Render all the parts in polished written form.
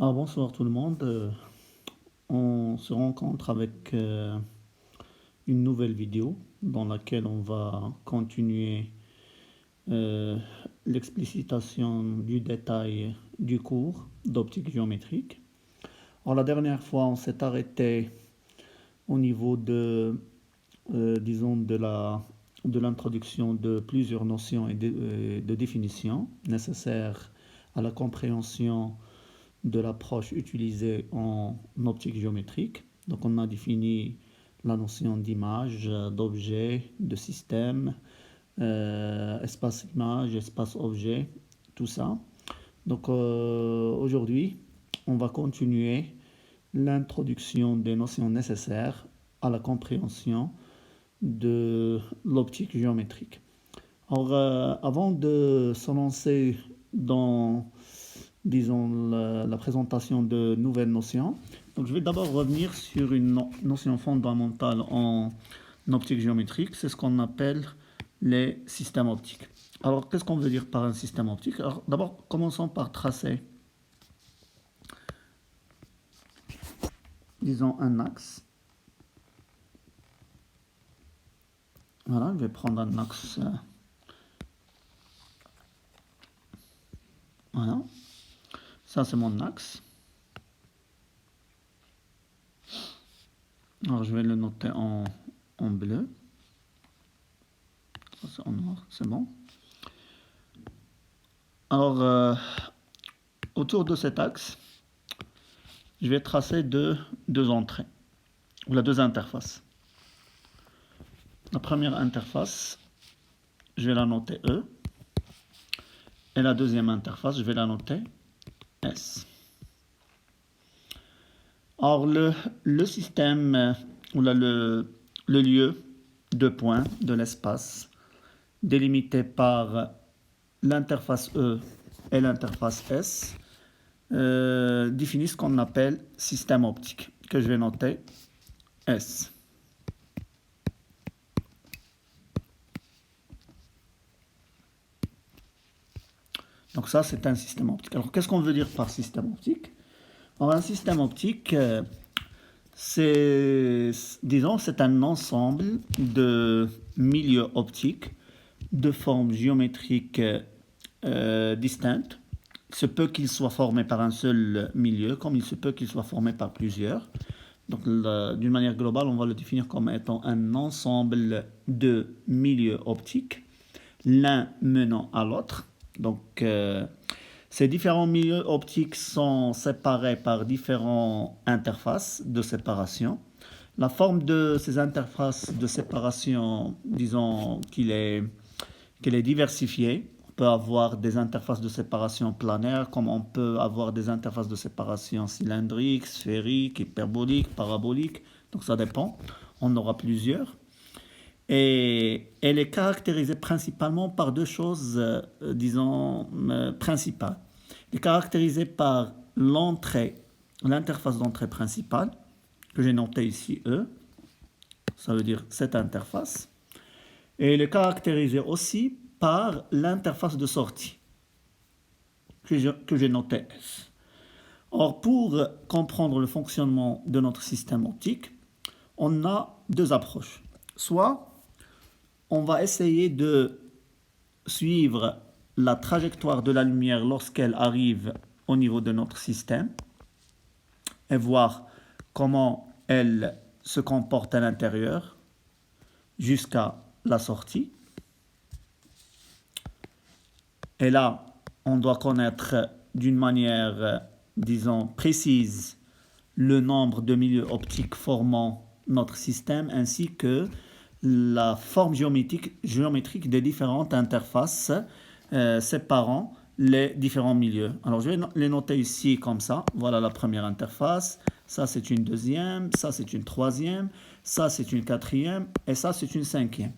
Bonsoir tout le monde. On se rencontre avec une nouvelle vidéo dans laquelle on va continuer euh, l'explicitation du détail du cours d'optique géométrique. Alors, la dernière fois, on s'est arrêté au niveau disons, de l'introduction de plusieurs notions et de définitions nécessaires à la compréhension de l'approche utilisée en optique géométrique. Donc on a défini la notion d'image, d'objet, de système, espace-image, espace-objet, tout ça. Donc aujourd'hui, on va continuer l'introduction des notions nécessaires à la compréhension de l'optique géométrique. Alors, avant de se lancer dans, disons, la présentation de nouvelles notions, donc je vais d'abord revenir sur une notion fondamentale en optique géométrique, c'est ce qu'on appelle les systèmes optiques. Alors, qu'est-ce qu'on veut dire par un système optique? Alors, d'abord, commençons par tracer, disons, un axe. Voilà, je vais prendre un axe. Voilà, ça c'est mon axe. Alors je vais le noter en bleu. Ça c'est en noir, c'est bon. Alors autour de cet axe, je vais tracer deux entrées, ou deux interfaces. La première interface, je vais la noter E. Et la deuxième interface, je vais la noter S. Or, le système, ou le lieu de points de l'espace, délimité par l'interface E et l'interface S, définit ce qu'on appelle système optique, que je vais noter S. Donc ça, c'est un système optique. Alors, qu'est-ce qu'on veut dire par système optique? Alors, un système optique, c'est un ensemble de milieux optiques de formes géométriques distinctes. Il se peut qu'ils soient formés par un seul milieu, comme il se peut qu'ils soient formés par plusieurs. Donc, d'une manière globale, on va le définir comme étant un ensemble de milieux optiques, l'un menant à l'autre. Donc, ces différents milieux optiques sont séparés par différentes interfaces de séparation. La forme de ces interfaces de séparation, disons qu'elle est diversifiée. On peut avoir des interfaces de séparation planaires, comme on peut avoir des interfaces de séparation cylindriques, sphériques, hyperboliques, paraboliques. Donc ça dépend. On aura plusieurs. Et elle est caractérisée principalement par deux choses, principales. Elle est caractérisée par l'interface d'entrée principale, que j'ai notée ici E, ça veut dire cette interface. Et elle est caractérisée aussi par l'interface de sortie, que j'ai notée S. Or, pour comprendre le fonctionnement de notre système optique, on a deux approches. Soit on va essayer de suivre la trajectoire de la lumière lorsqu'elle arrive au niveau de notre système et voir comment elle se comporte à l'intérieur jusqu'à la sortie. Et là, on doit connaître d'une manière, disons, précise le nombre de milieux optiques formant notre système ainsi que la forme géométrique des différentes interfaces séparant les différents milieux. Alors, je vais les noter ici comme ça. Voilà la première interface. Ça, c'est une deuxième. Ça, c'est une troisième. Ça, c'est une quatrième. Et ça, c'est une cinquième.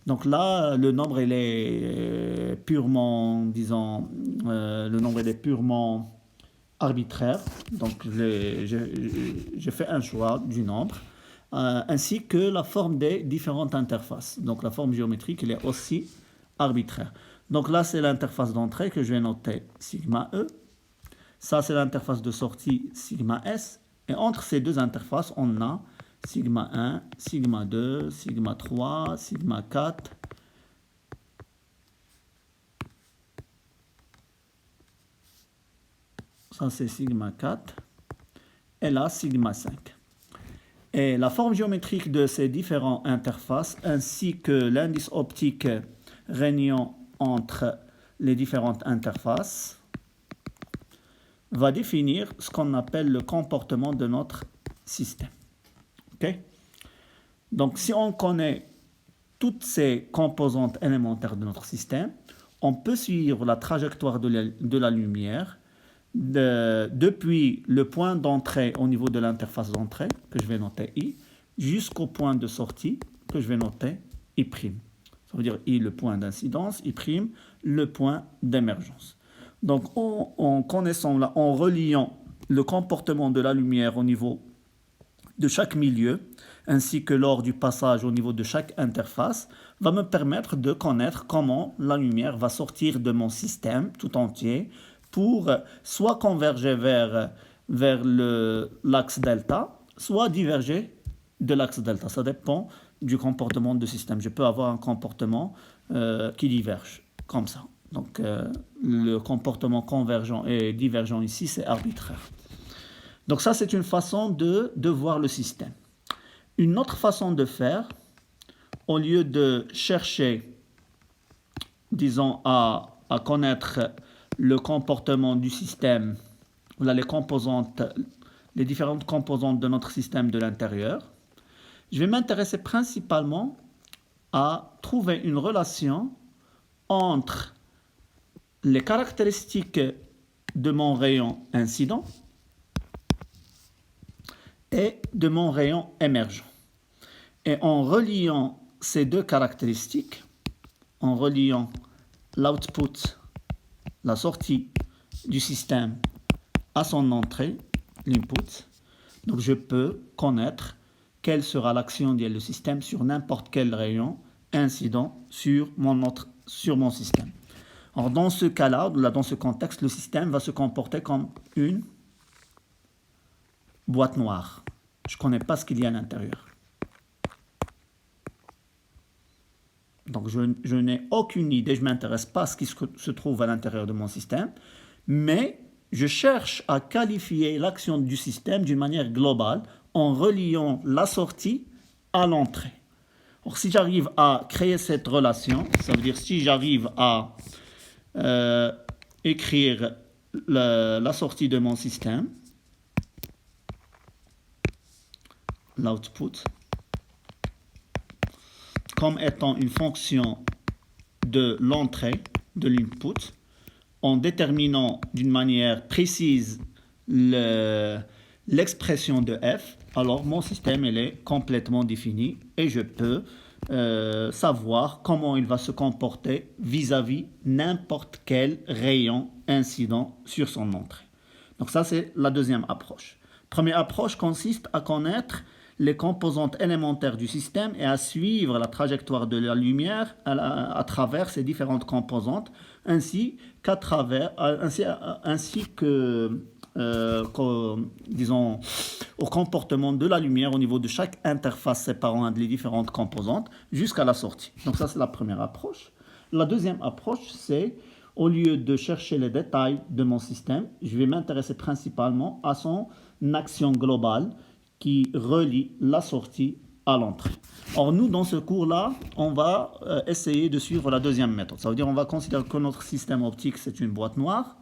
Donc là, le nombre, il est purement, disons, arbitraire. Donc, j'ai fait un choix du nombre. Ainsi que la forme des différentes interfaces. Donc la forme géométrique, elle est aussi arbitraire. Donc là, c'est l'interface d'entrée que je vais noter sigma E. Ça, c'est l'interface de sortie sigma S. Et entre ces deux interfaces, on a sigma 1, sigma 2, sigma 3, sigma 4. Ça, c'est sigma 4. Et là, sigma 5. Et la forme géométrique de ces différentes interfaces, ainsi que l'indice optique régnant entre les différentes interfaces, va définir ce qu'on appelle le comportement de notre système. Okay? Donc, si on connaît toutes ces composantes élémentaires de notre système, on peut suivre la trajectoire de la lumière depuis le point d'entrée au niveau de l'interface d'entrée, que je vais noter I, jusqu'au point de sortie, que je vais noter I'. Ça veut dire I le point d'incidence, I', le point d'émergence. Donc, en connaissant là, en reliant le comportement de la lumière au niveau de chaque milieu, ainsi que lors du passage au niveau de chaque interface, va me permettre de connaître comment la lumière va sortir de mon système tout entier pour soit converger vers l'axe delta, soit diverger de l'axe delta. Ça dépend du comportement du système. Je peux avoir un comportement qui diverge, comme ça. Donc, le comportement convergent et divergent ici, c'est arbitraire. Donc ça, c'est une façon de voir le système. Une autre façon de faire, au lieu de chercher, disons, à connaître le comportement du système, les différentes composantes de notre système de l'intérieur, je vais m'intéresser principalement à trouver une relation entre les caractéristiques de mon rayon incident et de mon rayon émergent. Et en reliant ces deux caractéristiques, en reliant l'output, la sortie du système à son entrée, l'input, donc je peux connaître quelle sera l'action du système sur n'importe quel rayon incident sur mon système. Alors dans ce cas-là, dans ce contexte, le système va se comporter comme une boîte noire. Je ne connais pas ce qu'il y a à l'intérieur. Donc je n'ai aucune idée, je ne m'intéresse pas à ce qui se trouve à l'intérieur de mon système, mais je cherche à qualifier l'action du système d'une manière globale en reliant la sortie à l'entrée. Alors si j'arrive à créer cette relation, ça veut dire si j'arrive à écrire la sortie de mon système, l'output, comme étant une fonction de l'entrée, de l'input, en déterminant d'une manière précise l'expression de f, alors mon système il est complètement défini et je peux savoir comment il va se comporter vis-à-vis n'importe quel rayon incident sur son entrée. Donc ça c'est la deuxième approche. Première approche consiste à connaître les composantes élémentaires du système et à suivre la trajectoire de la lumière à travers ces différentes composantes, ainsi disons, au comportement de la lumière au niveau de chaque interface séparant les différentes composantes jusqu'à la sortie. Donc ça, c'est la première approche. La deuxième approche, c'est au lieu de chercher les détails de mon système, je vais m'intéresser principalement à son action globale qui relie la sortie à l'entrée. Or, nous, dans ce cours-là, on va essayer de suivre la deuxième méthode. Ça veut dire qu'on va considérer que notre système optique, c'est une boîte noire.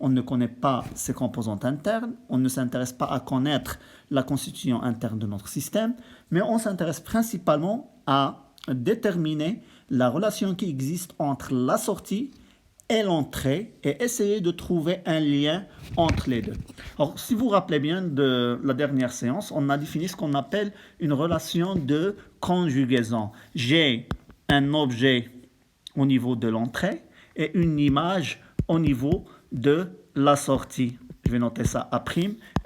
On ne connaît pas ses composantes internes. On ne s'intéresse pas à connaître la constitution interne de notre système. Mais on s'intéresse principalement à déterminer la relation qui existe entre la sortie et l'entrée et essayer de trouver un lien entre les deux. Alors, si vous vous rappelez bien de la dernière séance, on a défini ce qu'on appelle une relation de conjugaison. J'ai un objet au niveau de l'entrée et une image au niveau de la sortie. Je vais noter ça A'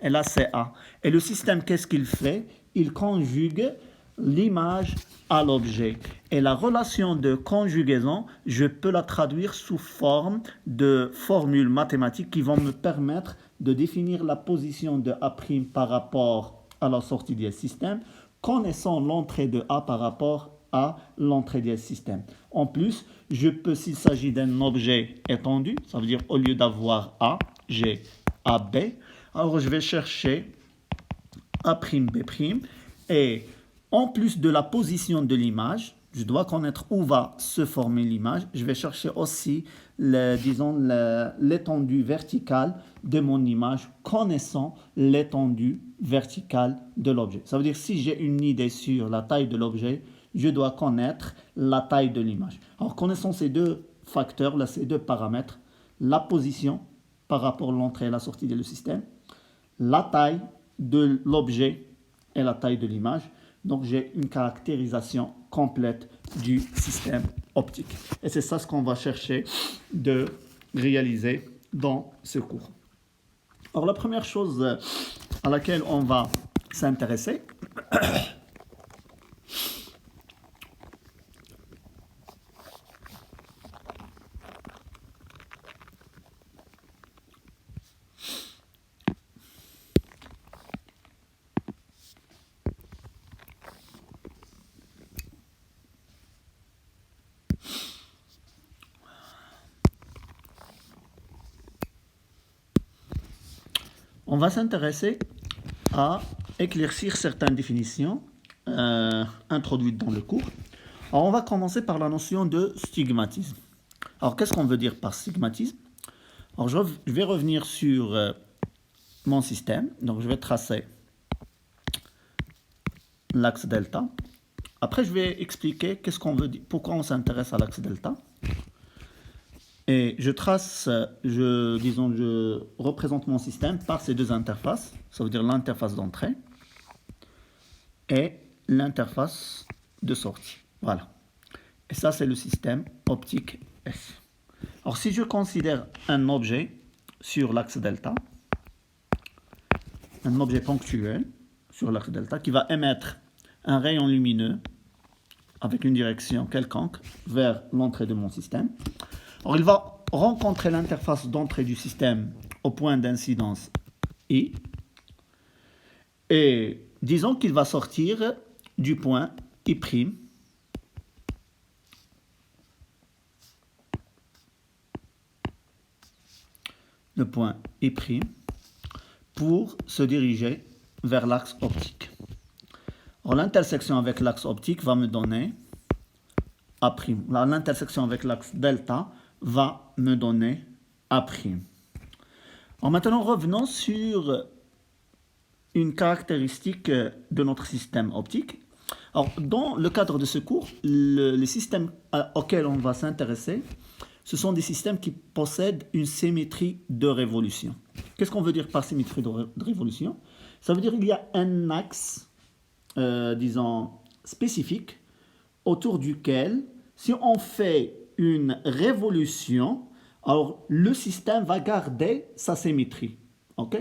et là c'est A. Et le système, qu'est-ce qu'il fait? Il conjugue l'image à l'objet. Et la relation de conjugaison, je peux la traduire sous forme de formules mathématiques qui vont me permettre de définir la position de A' par rapport à la sortie du système, connaissant l'entrée de A par rapport à l'entrée du système. En plus, je peux, s'il s'agit d'un objet étendu, ça veut dire au lieu d'avoir A, j'ai AB, alors je vais chercher A'B', et en plus de la position de l'image, je dois connaître où va se former l'image. Je vais chercher aussi, l'étendue verticale de mon image, connaissant l'étendue verticale de l'objet. Ça veut dire, si j'ai une idée sur la taille de l'objet, je dois connaître la taille de l'image. Alors, connaissant ces deux facteurs, là, ces deux paramètres, la position par rapport à l'entrée et la sortie du système, la taille de l'objet et la taille de l'image. Donc, j'ai une caractérisation complète du système optique. Et c'est ça ce qu'on va chercher de réaliser dans ce cours. Alors, la première chose à laquelle on va s'intéresser, on va s'intéresser à éclaircir certaines définitions introduites dans le cours. Alors, on va commencer par la notion de stigmatisme. Alors, qu'est-ce qu'on veut dire par stigmatisme? Alors, je vais revenir sur mon système. Donc, je vais tracer l'axe delta. Après, je vais expliquer qu'est-ce qu'on veut dire, pourquoi on s'intéresse à l'axe delta. Et je représente mon système par ces deux interfaces. Ça veut dire l'interface d'entrée et l'interface de sortie. Voilà. Et ça, c'est le système optique S. Alors, si je considère un objet sur l'axe delta, un objet ponctuel sur l'axe delta qui va émettre un rayon lumineux avec une direction quelconque vers l'entrée de mon système. Alors, il va rencontrer l'interface d'entrée du système au point d'incidence I. Et disons qu'il va sortir du point I'. Le point I' pour se diriger vers l'axe optique. Alors, l'intersection avec l'axe optique va me donner A'. L'intersection avec l'axe delta va me donner A'. Alors, maintenant, revenons sur une caractéristique de notre système optique. Alors, dans le cadre de ce cours, les systèmes auxquels on va s'intéresser, ce sont des systèmes qui possèdent une symétrie de révolution. Qu'est-ce qu'on veut dire par symétrie de révolution? Ça veut dire qu'il y a un axe, spécifique, autour duquel, si on fait une révolution, alors le système va garder sa symétrie. OK?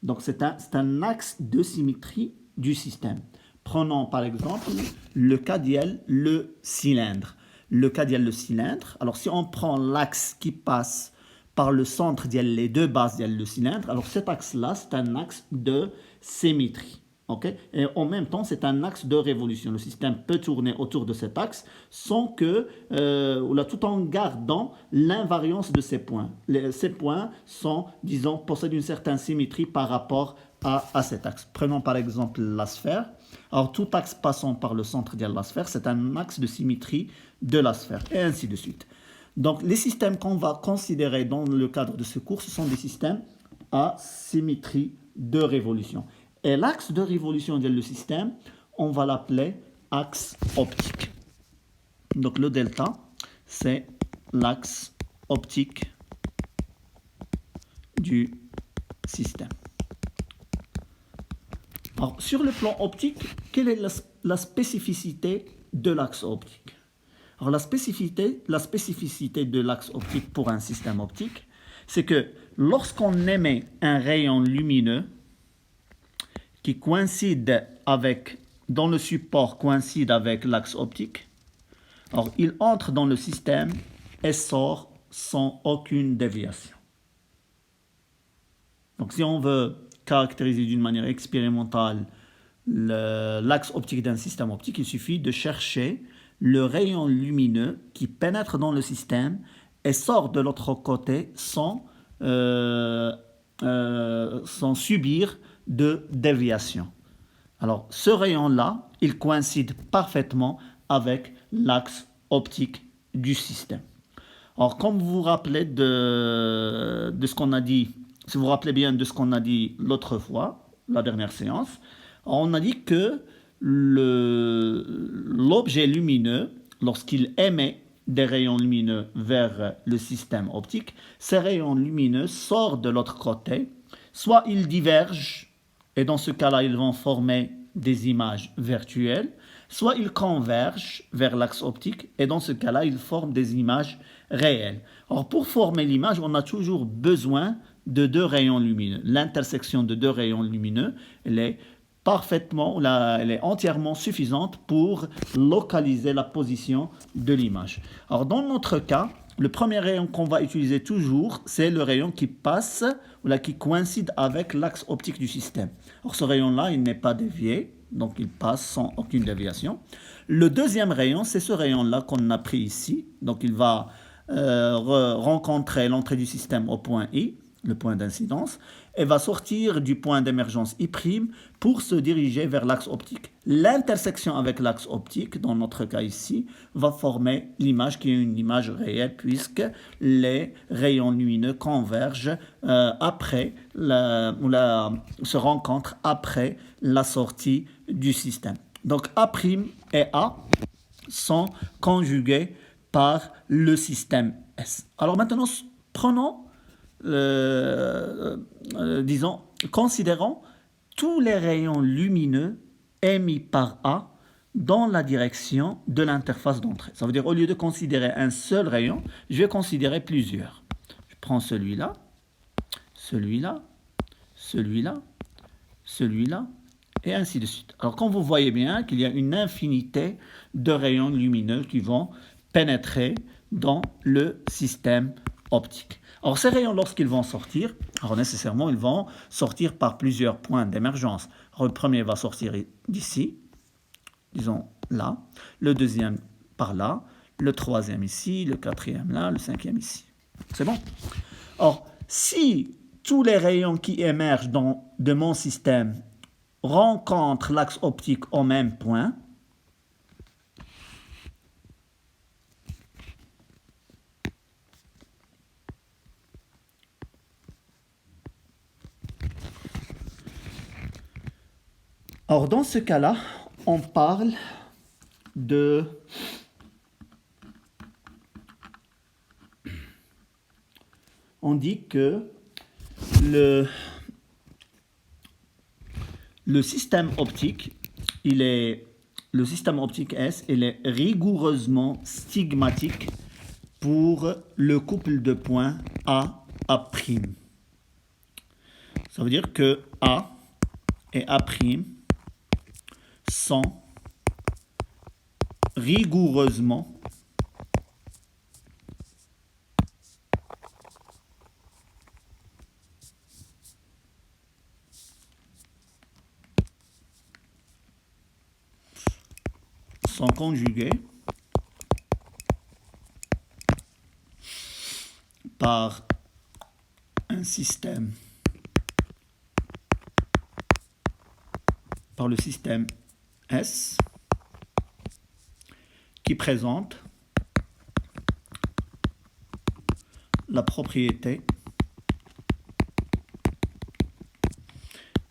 Donc, c'est un axe de symétrie du système. Prenons par exemple le cas le cylindre. Le cas le cylindre, alors si on prend l'axe qui passe par le centre les deux bases le cylindre, alors cet axe-là, c'est un axe de symétrie. Okay? Et en même temps, c'est un axe de révolution. Le système peut tourner autour de cet axe sans que, tout en gardant l'invariance de ces points. Ces points possèdent une certaine symétrie par rapport à cet axe. Prenons par exemple la sphère. Alors, tout axe passant par le centre de la sphère, c'est un axe de symétrie de la sphère, et ainsi de suite. Donc, les systèmes qu'on va considérer dans le cadre de ce cours, ce sont des systèmes à symétrie de révolution. Et l'axe de révolution du système, on va l'appeler axe optique. Donc, le delta, c'est l'axe optique du système. Alors, sur le plan optique, quelle est la spécificité de l'axe optique? Alors, la spécificité de l'axe optique pour un système optique, c'est que lorsqu'on émet un rayon lumineux qui coïncide avec dont le support coïncide avec l'axe optique, alors il entre dans le système et sort sans aucune déviation. Donc si on veut caractériser d'une manière expérimentale l'axe optique d'un système optique, il suffit de chercher le rayon lumineux qui pénètre dans le système et sort de l'autre côté sans subir de déviation. Alors ce rayon-là, il coïncide parfaitement avec l'axe optique du système. Alors comme vous vous rappelez de ce qu'on a dit, si vous vous rappelez bien de ce qu'on a dit l'autre fois, la dernière séance, on a dit que l'objet lumineux, lorsqu'il émet des rayons lumineux vers le système optique, ces rayons lumineux sortent de l'autre côté, soit ils divergent, et dans ce cas-là, ils vont former des images virtuelles, soit ils convergent vers l'axe optique, et dans ce cas-là, ils forment des images réelles. Or, pour former l'image, on a toujours besoin de deux rayons lumineux. L'intersection de deux rayons lumineux, elle est entièrement suffisante pour localiser la position de l'image. Alors, dans notre cas, le premier rayon qu'on va utiliser toujours, c'est le rayon qui passe, qui coïncide avec l'axe optique du système. Alors, ce rayon-là, il n'est pas dévié, donc il passe sans aucune déviation. Le deuxième rayon, c'est ce rayon-là qu'on a pris ici. Donc, il va rencontrer l'entrée du système au point I, le point d'incidence, et va sortir du point d'émergence I' pour se diriger vers l'axe optique. L'intersection avec l'axe optique, dans notre cas ici, va former l'image qui est une image réelle puisque les rayons lumineux convergent se rencontrent après la sortie du système. Donc A' et A sont conjugués par le système S. Alors maintenant, considérons tous les rayons lumineux émis par A dans la direction de l'interface d'entrée. Ça veut dire, au lieu de considérer un seul rayon, je vais considérer plusieurs. Je prends celui-là, celui-là, celui-là, celui-là, et ainsi de suite. Alors, quand vous voyez bien qu'il y a une infinité de rayons lumineux qui vont pénétrer dans le système optique. Alors, ces rayons, lorsqu'ils vont sortir, alors nécessairement, ils vont sortir par plusieurs points d'émergence. Le premier va sortir d'ici, disons là, le deuxième par là, le troisième ici, le quatrième là, le cinquième ici. C'est bon? Or, si tous les rayons qui émergent de mon système rencontrent l'axe optique au même point, alors, dans ce cas-là, on parle on dit que le système optique, le système optique S, il est rigoureusement stigmatique pour le couple de points A, A'. Ça veut dire que A et A' sont rigoureusement conjugués par un système, par le système S qui présente la propriété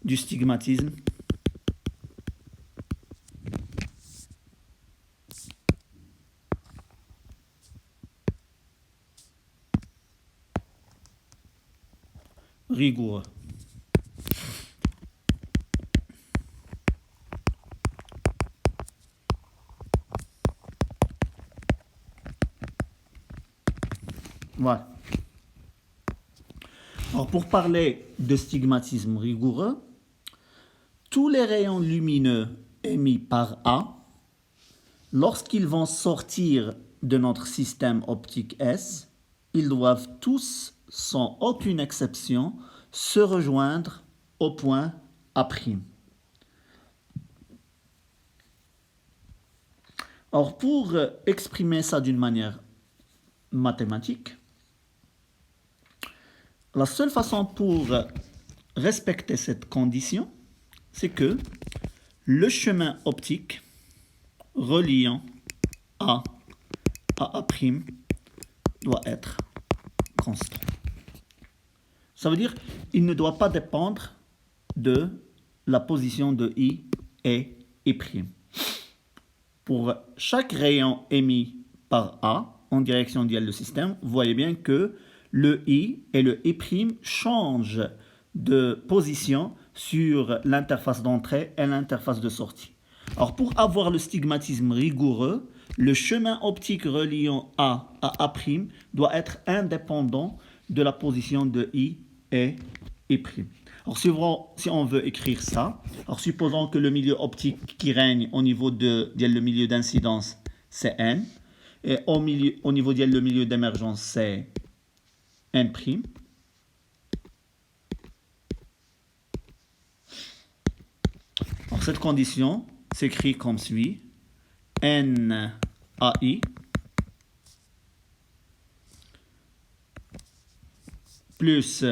du stigmatisme rigoureux. Voilà. Alors, pour parler de stigmatisme rigoureux, tous les rayons lumineux émis par A, lorsqu'ils vont sortir de notre système optique S, ils doivent tous, sans aucune exception, se rejoindre au point A'. Alors, pour exprimer ça d'une manière mathématique, la seule façon pour respecter cette condition, c'est que le chemin optique reliant A à A' doit être constant. Ça veut dire qu'il ne doit pas dépendre de la position de I et I'. Pour chaque rayon émis par A en direction du système, vous voyez bien que le I et le I' changent de position sur l'interface d'entrée et l'interface de sortie. Alors pour avoir le stigmatisme rigoureux, le chemin optique reliant A à A' doit être indépendant de la position de I et I'. Alors si on veut écrire ça, alors supposons que le milieu optique qui règne au niveau de le milieu d'incidence, c'est N, et au niveau de le milieu d'émergence, c'est N'. Alors cette condition s'écrit comme suit: N AI plus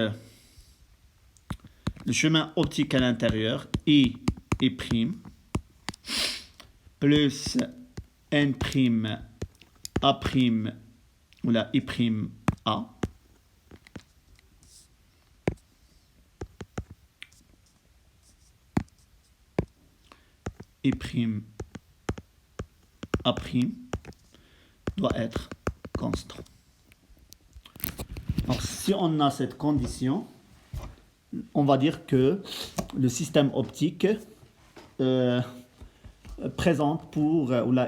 le chemin optique à l'intérieur, I prime, plus N prime A prime, ou la I prime A, I prime A prime doit être constant. Alors si on a cette condition, on va dire que le système optique présente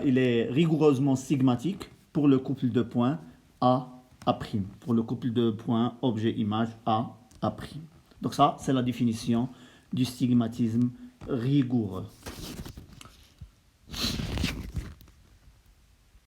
il est rigoureusement stigmatique pour le couple de points A', pour le couple de points objet-image A'. Donc ça, c'est la définition du stigmatisme rigoureux.